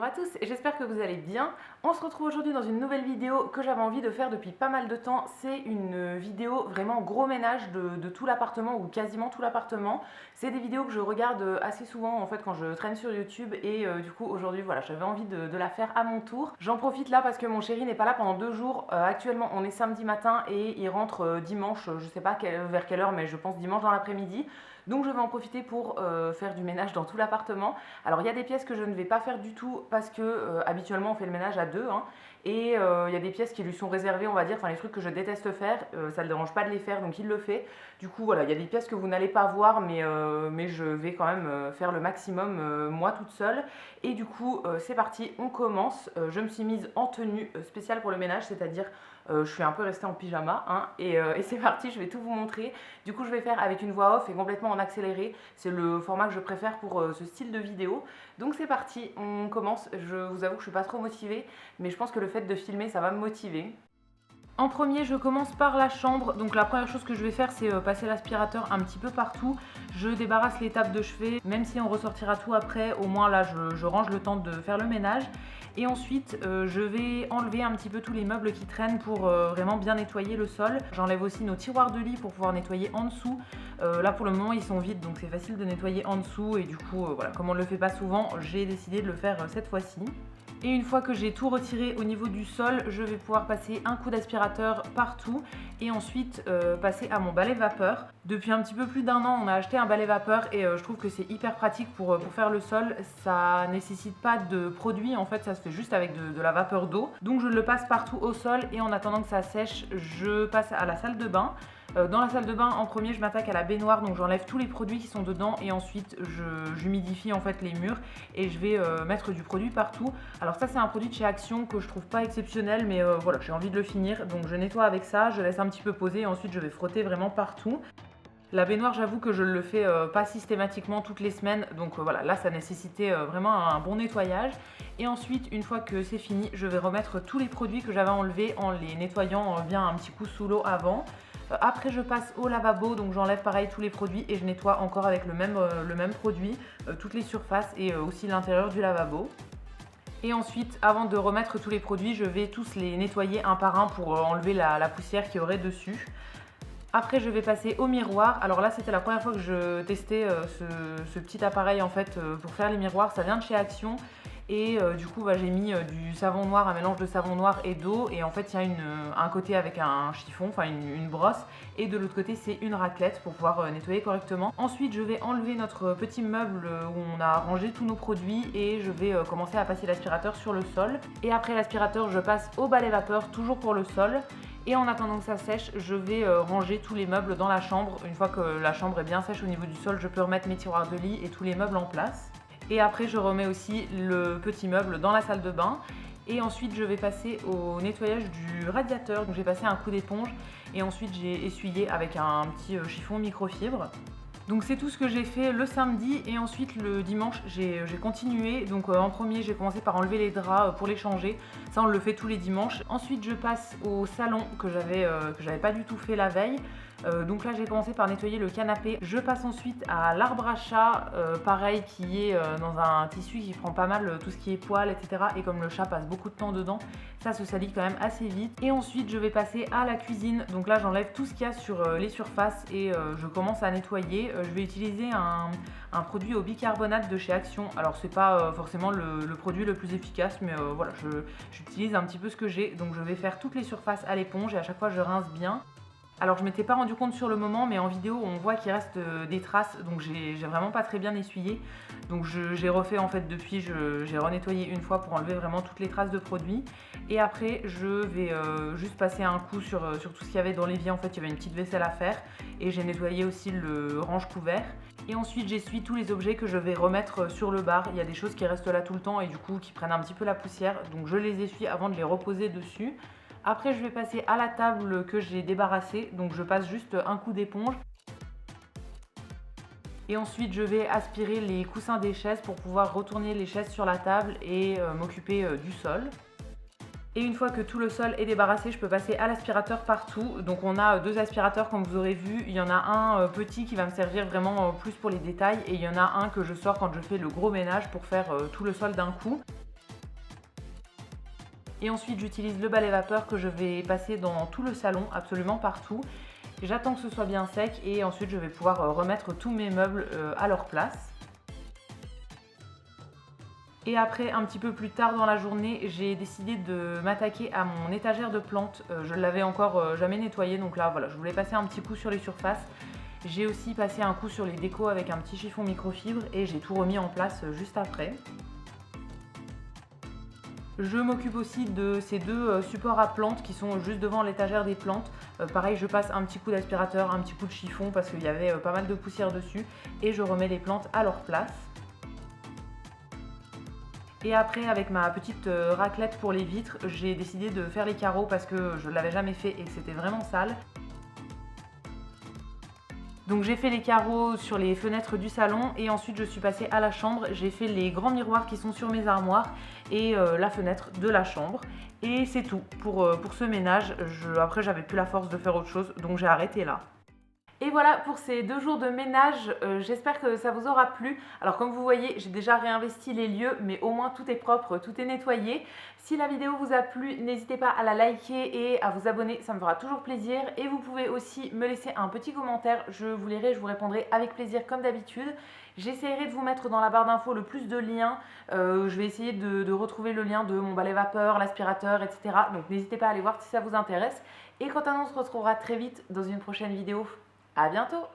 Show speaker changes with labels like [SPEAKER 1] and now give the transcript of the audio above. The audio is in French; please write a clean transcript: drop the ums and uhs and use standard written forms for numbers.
[SPEAKER 1] Bonjour à tous, j'espère que vous allez bien. On se retrouve aujourd'hui dans une nouvelle vidéo que j'avais envie de faire depuis pas mal de temps. C'est une vidéo vraiment gros ménage de tout l'appartement ou quasiment tout l'appartement. C'est des vidéos que je regarde assez souvent en fait quand je traîne sur YouTube et du coup aujourd'hui voilà, j'avais envie de la faire à mon tour. J'en profite là parce que mon chéri n'est pas là pendant 2 jours. Actuellement on est samedi matin et il rentre dimanche, je sais pas vers quelle heure mais je pense dimanche dans l'après-midi. Donc je vais en profiter pour faire du ménage dans tout l'appartement. Alors il y a des pièces que je ne vais pas faire du tout parce que habituellement on fait le ménage à deux, hein, et il y a des pièces qui lui sont réservées, on va dire, enfin les trucs que je déteste faire, ça ne le dérange pas de les faire donc il le fait. Du coup voilà, il y a des pièces que vous n'allez pas voir mais je vais quand même faire le maximum moi toute seule. Et du coup c'est parti, on commence. Je me suis mise en tenue spéciale pour le ménage, c'est-à-dire je suis un peu restée en pyjama, hein, et c'est parti, je vais tout vous montrer. Du coup je vais faire avec une voix off et complètement en accéléré, c'est le format que je préfère pour ce style de vidéo. Donc c'est parti, on commence. Je vous avoue que je suis pas trop motivée, mais je pense que le fait de filmer ça va me motiver. En premier, je commence par la chambre. Donc la première chose que je vais faire, c'est passer l'aspirateur un petit peu partout. Je débarrasse les tables de chevet, même si on ressortira tout après, au moins là je range le temps de faire le ménage. Et ensuite, je vais enlever un petit peu tous les meubles qui traînent pour vraiment bien nettoyer le sol. J'enlève aussi nos tiroirs de lit pour pouvoir nettoyer en dessous. Là pour le moment ils sont vides, donc c'est facile de nettoyer en dessous. Et du coup, voilà, comme on ne le fait pas souvent, j'ai décidé de le faire cette fois-ci. Et une fois que j'ai tout retiré au niveau du sol, je vais pouvoir passer un coup d'aspirateur partout et ensuite passer à mon balai vapeur. Depuis un petit peu plus d'1 an, on a acheté un balai vapeur et je trouve que c'est hyper pratique pour faire le sol. Ça nécessite pas de produit, en fait ça se fait juste avec de la vapeur d'eau. Donc je le passe partout au sol et en attendant que ça sèche, je passe à la salle de bain. Dans la salle de bain, en premier, je m'attaque à la baignoire, donc j'enlève tous les produits qui sont dedans et ensuite j'humidifie en fait les murs et je vais mettre du produit partout. Alors ça c'est un produit de chez Action que je trouve pas exceptionnel, mais voilà, j'ai envie de le finir, donc je nettoie avec ça, je laisse un petit peu poser et ensuite je vais frotter vraiment partout. La baignoire, j'avoue que je le fais pas systématiquement toutes les semaines, donc voilà, là ça nécessitait vraiment un bon nettoyage. Et ensuite, une fois que c'est fini, je vais remettre tous les produits que j'avais enlevés en les nettoyant bien un petit coup sous l'eau avant. Après je passe au lavabo, donc j'enlève pareil tous les produits et je nettoie encore avec le même produit toutes les surfaces et aussi l'intérieur du lavabo. Et ensuite, avant de remettre tous les produits, je vais tous les nettoyer un par un pour enlever la poussière qu'il y aurait dessus. Après je vais passer au miroir. Alors là c'était la première fois que je testais ce petit appareil en fait pour faire les miroirs. Ça vient de chez Action. Et du coup j'ai mis du savon noir, un mélange de savon noir et d'eau. Et en fait il y a un côté avec un chiffon, enfin une brosse. Et de l'autre côté c'est une raclette pour pouvoir nettoyer correctement. Ensuite je vais enlever notre petit meuble où on a rangé tous nos produits. Et je vais commencer à passer l'aspirateur sur le sol. Et après l'aspirateur je passe au balai vapeur, toujours pour le sol. Et en attendant que ça sèche, je vais ranger tous les meubles dans la chambre. Une fois que la chambre est bien sèche au niveau du sol, je peux remettre mes tiroirs de lit et tous les meubles en place. Et après, je remets aussi le petit meuble dans la salle de bain. Et ensuite, je vais passer au nettoyage du radiateur. Donc, j'ai passé un coup d'éponge et ensuite, j'ai essuyé avec un petit chiffon microfibre. Donc c'est tout ce que j'ai fait le samedi et ensuite le dimanche j'ai continué. Donc en premier j'ai commencé par enlever les draps pour les changer. Ça on le fait tous les dimanches. Ensuite je passe au salon que j'avais pas du tout fait la veille. Donc là j'ai commencé par nettoyer le canapé. Je passe ensuite à l'arbre à chat, pareil qui est dans un tissu qui prend pas mal tout ce qui est poils, etc. Et comme le chat passe beaucoup de temps dedans, ça se salit quand même assez vite. Et ensuite je vais passer à la cuisine. Donc là j'enlève tout ce qu'il y a sur les surfaces et je commence à nettoyer. Je vais utiliser un produit au bicarbonate de chez Action. Alors c'est pas forcément le produit le plus efficace, mais voilà, j'utilise un petit peu ce que j'ai. Donc je vais faire toutes les surfaces à l'éponge et à chaque fois je rince bien. Alors je m'étais pas rendu compte sur le moment, mais en vidéo on voit qu'il reste des traces, donc j'ai vraiment pas très bien essuyé. Donc j'ai refait en fait depuis, j'ai renettoyé une fois pour enlever vraiment toutes les traces de produits. Et après je vais juste passer un coup sur tout ce qu'il y avait dans l'évier. En fait il y avait une petite vaisselle à faire et j'ai nettoyé aussi le range couvert. Et ensuite j'essuie tous les objets que je vais remettre sur le bar. Il y a des choses qui restent là tout le temps et du coup qui prennent un petit peu la poussière, donc je les essuie avant de les reposer dessus. Après je vais passer à la table que j'ai débarrassée, donc je passe juste un coup d'éponge. Et ensuite je vais aspirer les coussins des chaises pour pouvoir retourner les chaises sur la table et m'occuper du sol. Et une fois que tout le sol est débarrassé, je peux passer à l'aspirateur partout. Donc on a 2 aspirateurs comme vous aurez vu. Il y en a un petit qui va me servir vraiment plus pour les détails et il y en a un que je sors quand je fais le gros ménage pour faire tout le sol d'un coup. Et ensuite j'utilise le balai vapeur que je vais passer dans tout le salon, absolument partout. J'attends que ce soit bien sec et ensuite je vais pouvoir remettre tous mes meubles à leur place. Et après, un petit peu plus tard dans la journée, j'ai décidé de m'attaquer à mon étagère de plantes. Je ne l'avais encore jamais nettoyée, donc là voilà, je voulais passer un petit coup sur les surfaces. J'ai aussi passé un coup sur les décos avec un petit chiffon microfibre et j'ai tout remis en place juste après. Je m'occupe aussi de ces deux supports à plantes qui sont juste devant l'étagère des plantes. Pareil, je passe un petit coup d'aspirateur, un petit coup de chiffon parce qu'il y avait pas mal de poussière dessus et je remets les plantes à leur place. Et après, avec ma petite raclette pour les vitres, j'ai décidé de faire les carreaux parce que je ne l'avais jamais fait et que c'était vraiment sale. Donc j'ai fait les carreaux sur les fenêtres du salon et ensuite je suis passée à la chambre. J'ai fait les grands miroirs qui sont sur mes armoires et la fenêtre de la chambre. Et c'est tout pour ce ménage. Après, j'avais plus la force de faire autre chose, donc j'ai arrêté là. Et voilà pour ces 2 jours de ménage, j'espère que ça vous aura plu. Alors comme vous voyez, j'ai déjà réinvesti les lieux, mais au moins tout est propre, tout est nettoyé. Si la vidéo vous a plu, n'hésitez pas à la liker et à vous abonner, ça me fera toujours plaisir. Et vous pouvez aussi me laisser un petit commentaire, je vous lirai, je vous répondrai avec plaisir comme d'habitude. J'essaierai de vous mettre dans la barre d'infos le plus de liens. Je vais essayer de retrouver le lien de mon balai vapeur, l'aspirateur, etc. Donc n'hésitez pas à aller voir si ça vous intéresse. Et quant à nous, on se retrouvera très vite dans une prochaine vidéo. À bientôt!